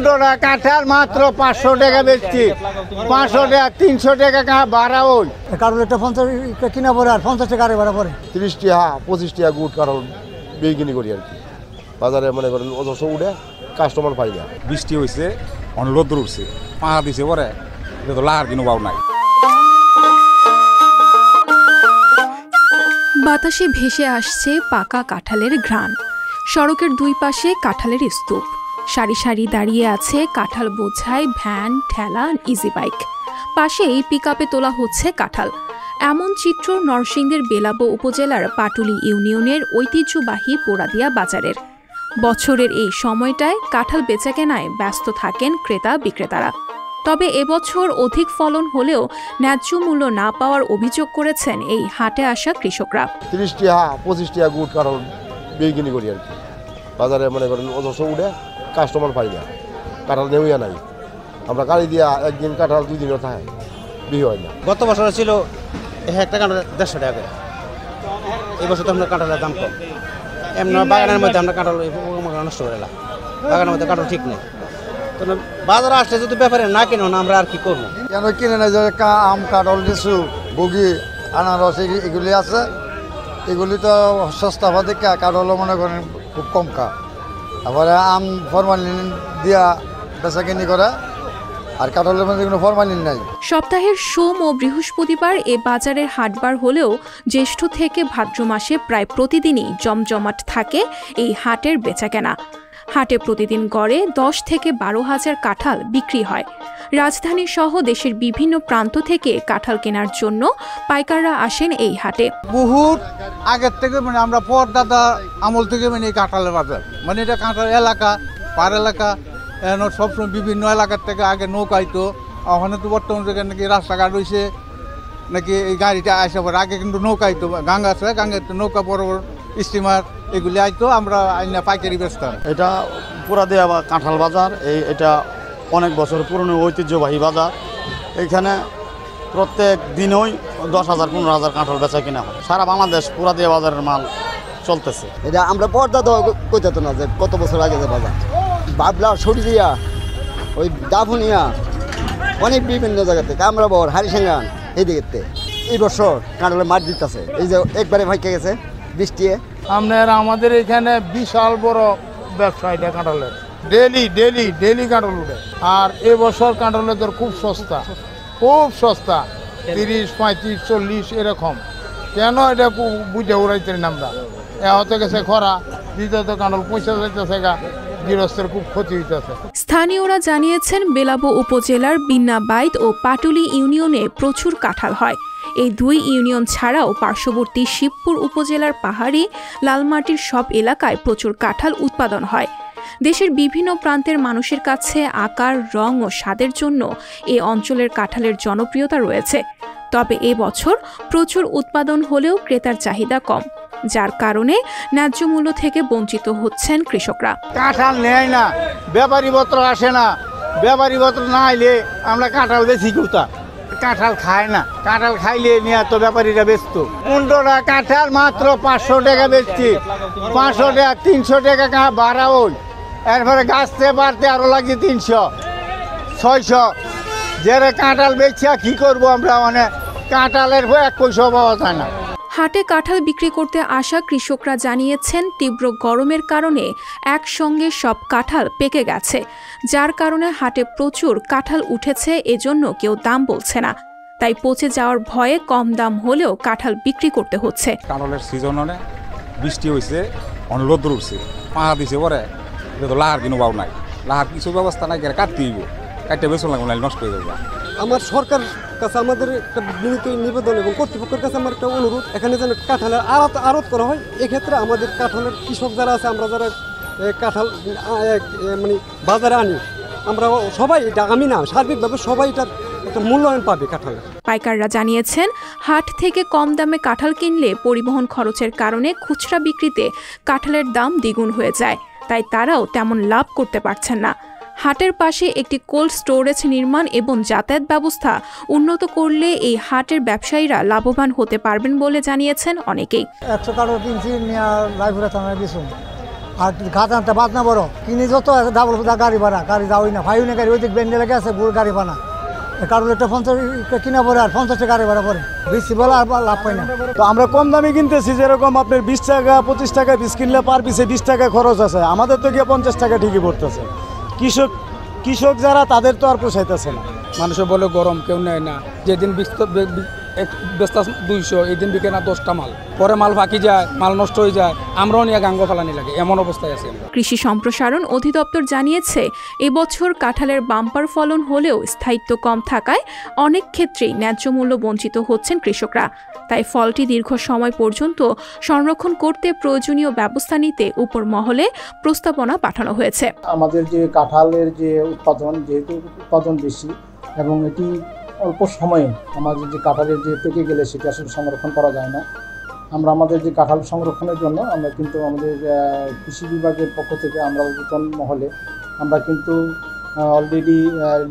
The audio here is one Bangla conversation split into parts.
15টা কাঁঠাল মাত্র 500 টাকা বেচছি। 500 টাকা 300 টাকা ভাড়া ওই কারণ একটা 50 কিনা পড়ে আর 50 টাকা আরে ভাড়া পড়ে। 30 টাকা 25 টাকা গুড় কারণ বিক্রি করি আর কি। বাজারে মনে করেন 100 উঠে কাস্টমার পাই না। বৃষ্টি হয়েছে অনেক রোদ্র উঠছে পাহা দিছে পরে এটা তো লাহার কিনো পাও নাই। বাতাসে ভেসে আসছে পাকা কাঁঠালের ঘ্রাণ। সড়কের দুই পাশে কাঁঠালের স্তূপ, সারি সারি দাঁড়িয়ে আছে কাঁঠাল বোঝাই ভ্যান, ঠেলা, ইজি বাইক। পাশেই পিকআপে তোলা হচ্ছে কাঁঠাল। এমন চিত্র নরসিংদীর বেলাবো উপজেলার পাটুলি ইউনিয়নের ঐতিহ্যবাহী পোড়াদিয়া বাজারের। বছরের এই সময়টায় কাঁঠাল বেচাকেনায় ব্যস্ত থাকেন ক্রেতা বিক্রেতারা। তবে এবছর অধিক ফলন হলেও ন্যায্য মূল্য না পাওয়ার অভিযোগ করেছেন এই হাটে আসা কৃষকরা। 30 টাকা 25 টাকা গুড় কারণ বিক্রি করি আর কি। বাজারে মনে করেন 100 উঠে কাস্টমার পাই না। কাঁঠাল নেউয়া নাই, আমরা গাড়ি দিয়া একদিন কাঁঠাল 2 দিনও থাকে বিক্রি হয় না। গত বছর ছিল একটা কাঁঠাল 150 টাকা করে। এই বছর তো আমরা কাঁঠালের দাম কম। এমন বাগানের মধ্যে আমরা কাঁঠাল নষ্ট করে এলাম, বাগানের মধ্যে কাঁঠাল ঠিক নেই। তো বাজারে আসলে যদি ব্যাপারে না কিনো না আমরা আর কি করবো? কেন কিনে না যে আম, কাঁঠাল, লিচু, বগি, আনারস এগুলি আছে, এগুলি তো সস্তা ভাবে কাঁঠালও মনে করেন খুব কম কা। তারপরে আম ফরমালিন দিয়া বেচা কিনি করে, আর কাঁঠালের মধ্যে কোনো ফরমালিন নাই। সপ্তাহের সোম ও বৃহস্পতিবার এ বাজারের হাটবার হলেও জ্যৈষ্ঠ থেকে ভাদ্র মাসে প্রায় প্রতিদিনই জমজমাট থাকে এই হাটের বেচাকেনা। হাটে প্রতিদিন গড়ে 10 থেকে 12 হাজার কাঁঠাল বিক্রি হয়। রাজধানী সহ দেশের বিভিন্ন প্রান্ত থেকে কাঁঠাল কেনার জন্য পাইকাররা আসেন এই হাটে। বহুত আগের থেকে মানে আমরা পরদাদা আমল থেকে মানে এই কাঁঠালের বাজার, মানে এটা কাঁঠাল এলাকা পার এলাকা সবসময় বিভিন্ন এলাকার থেকে আগে নৌকা আইতো। ওখানে তো বর্তমান জায়গায় নাকি রাস্তাঘাট রয়েছে, নাকি এই গাড়িটা আসা পরে আগে কিন্তু নৌকা আইতো, গাঙ্গা আছে, গাঙ্গাতে নৌকা বড় বড় স্টিমার এগুলি আইতো, আমরা আইনা পাইকারি বেচতাম। এটা পোড়াদিয়া বা কাঁঠাল বাজার, এটা অনেক বছর পুরনো ঐতিহ্যবাহী বাজার। এখানে প্রত্যেক দিনই 10,000 15,000 কাঁঠাল বেচা কিনা হয়। সারা বাংলাদেশ পোড়াদিয়া বাজারের মাল চলতেছে। এটা আমরা পর্দা দেওয়া কইতো না যে কত বছর আগে যে বাজার বাবলা সরিয়া ওই দাফুনিয়া অনেক বিভিন্ন জায়গাতে কামরাবর হারিসাঙ্গান এই দিকে এই বছর কাঁঠালের মাঠ দিতেছে। এই যে একবারে ভাইকে গেছে বৃষ্টি। আমাদের এখানে বিশাল বড় ব্যবসা এটা কাঁঠালের, ডেলি কাঁঠাল উঠে। আর এবছর কাঁঠালের দর খুব সস্তা 30, 35, 40 এরকম। কেন এটা বুঝে উড়াইতে আমরা হতে গেছে খরা, দ্বিতীয়ত কাঁঠাল পয়সা যাইতেছে গা, গৃহস্থের খুব ক্ষতি হইতেছে। স্থানীয়রা জানিয়েছেন বেলাবো উপজেলার বিন্নাবাইত ও পাটুলি ইউনিয়নে প্রচুর কাঁঠাল হয়। এই দুই ইউনিয়ন ছাড়াও পার্শ্ববর্তী শিবপুর উপজেলার পাহাড়ি লালমাটির সব এলাকায় প্রচুর কাঁঠাল উৎপাদন হয়। দেশের বিভিন্ন প্রান্তের মানুষের কাছে আকার, রং ও স্বাদের জন্য এই অঞ্চলের কাঁঠালের জনপ্রিয়তা রয়েছে। তবে এবছর প্রচুর উৎপাদন হলেও ক্রেতার চাহিদা কম, যার কারণে ন্যায্য মূল্য থেকে বঞ্চিত হচ্ছেন কৃষকরা। কাঁঠাল নেয় না, ব্যাপারীপত্র আসে না, ব্যাপারীপত্র না আইলে আমরা কাঁঠাল বেশি কোথা। কাঁঠাল খায় না, কাঁঠাল খাইলে নিয়ে তো ব্যাপারীরা ব্যস্ত। 15টা কাঁঠাল মাত্র 500 টাকা বেচছি। 500 টাকা 300 টাকা ভাড়া ওই। এরপরে গাছতে বাড়তে আরো লাগছে 300, 600। যারা কাঁঠাল বেচছি কি করবো আমরা, মানে কাঁঠালের 1 পয়সা পাওয়া যায় না। হাটে কাঁঠাল বিক্রি করতে আসা কৃষকরা জানিয়েছেন তীব্র গরমের কারণে একসঙ্গে সব কাঁঠাল পেকে গেছে, যার কারণে হাটে প্রচুর কাঁঠাল উঠেছে, এজন্য কেউ দাম বলছে না। তাই পচে যাওয়ার ভয়ে কম দাম হলেও কাঁঠাল বিক্রি করতে হচ্ছে। কাঁঠালের সিজন বৃষ্টি হয়েছে অনেক রোদ্র উঠছে পাহা দিছে পরে এটা তো লাহার কিনো পাও নাই, লাহার কিছু ব্যবস্থা নাই, কাটতে হইব, কাটতে বেশি লাগবে না, নষ্ট হয়ে যাবে। আমার সরকার কাছে আমাদের একটা বিনীত নিবেদন এবং কর্তৃপক্ষের কাছে আমার একটা অনুরোধ, এখানে যেন কাঁঠালের আড়ত করা হয়। এক্ষেত্রে আমাদের কাঁঠালের কৃষক যারা আছে, আমরা যারা কাঁঠাল মানে বাজারে আনি, আমরা সবাই, এটা আমি না সার্বিকভাবে সবাই এটার একটা মূল্যায়ন পাবে কাঁঠালের। পাইকাররা জানিয়েছেন হাট থেকে কম দামে কাঁঠাল কিনলে পরিবহন খরচের কারণে খুচরা বিক্রিতে কাঁঠালের দাম দ্বিগুণ হয়ে যায়, তাই তারাও তেমন লাভ করতে পারছেন না। হাটের পাশে একটি কোল্ড স্টোরেজ নির্মাণ এবং যাতায়াত ব্যবস্থা উন্নত করলে এই হাটের ব্যবসায়ীরা লাভবান হতে পারবেন বলে জানিয়েছেন অনেকেই। 100 কাঠল কিনছি নিয়ে লাইভুরা থানায় দিয়েছি, আর খাতাটা বাদ না বড় কিনে যত ডাবল গাড়ি ভাড়া গাড়ি যাওয়াই না ভাইও না গাড়ি ওইদিক বেন্ডে লেগে আছে গাড়ি ভাড়া কারণ একটা 50 কিনা পড়ে আর 50 গাড়ি ভাড়া পড়ে বেশি বলা আর লাভ পাই না। তো আমরা কম দামে কিনতেছি, যেরকম আপনার 20 টাকা 25 টাকা পিস কিনলে পার পিসে 20 টাকা খরচ আছে, আমাদের তো গিয়ে 50 টাকা ঠিকই পড়তেছে। কৃষক যারা তাদের তো আর পোষাইতেছে না। মানুষে বলে গরম, কেউ নেয় না। যেদিন বেচতা 200, এই দিন বিকে না 10টা মাল, পরে মাল ফাঁকি যায়, মাল নষ্ট হয়ে যায়, আমরাও নিয়ে গাঙ্গ ফালানি লাগে, এমন অবস্থায় আছে। কৃষি সম্প্রসারণ অধিদপ্তর জানিয়েছে এবছর কাঁঠালের বাম্পার ফলন হলেও স্থায়িত্ব কম থাকায় অনেক ক্ষেত্রেই ন্যায্য মূল্য বঞ্চিত হচ্ছেন কৃষকরা। তাই ফলটি দীর্ঘ সময় পর্যন্ত সংরক্ষণ করতে প্রয়োজনীয় ব্যবস্থা নিতে উপর মহলে প্রস্তাবনা পাঠানো হয়েছে। আমাদের যে কাঁঠালের যে উৎপাদন, যেহেতু উৎপাদন বেশি এবং এটি অল্প সময়ে আমাদের যে কাঁঠালের যে পেকে গেলে সেটা আসলে সংরক্ষণ করা যায় না। আমরা আমাদের যে কাঁঠাল সংরক্ষণের জন্য আমরা কিন্তু আমাদের কৃষি বিভাগের পক্ষ থেকে আমরা ঊর্ধ্বতন মহলে আমরা কিন্তু অলরেডি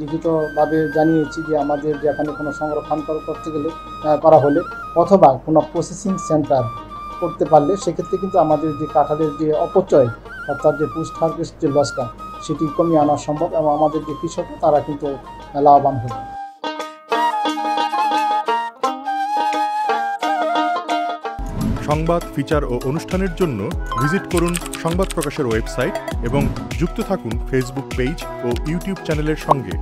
লিখিতভাবে জানিয়েছি যে আমাদের যেখানে কোনো সংরক্ষণ করতে গেলে করা হলে অথবা কোনো প্রসেসিং সেন্টার করতে পারলে সেক্ষেত্রে কিন্তু আমাদের যে কাঁঠালের যে অপচয় অর্থাৎ যে পোস্ট হারভেস্ট যে লসটা সেটি কমিয়ে আনা সম্ভব এবং আমাদের যে কৃষক তারা কিন্তু লাভবান হবে। সংবাদ, ফিচার ও অনুষ্ঠানের জন্য ভিজিট করুন সংবাদ প্রকাশের ওয়েবসাইট এবং যুক্ত থাকুন ফেসবুক পেজ ও ইউটিউব চ্যানেলের সঙ্গে।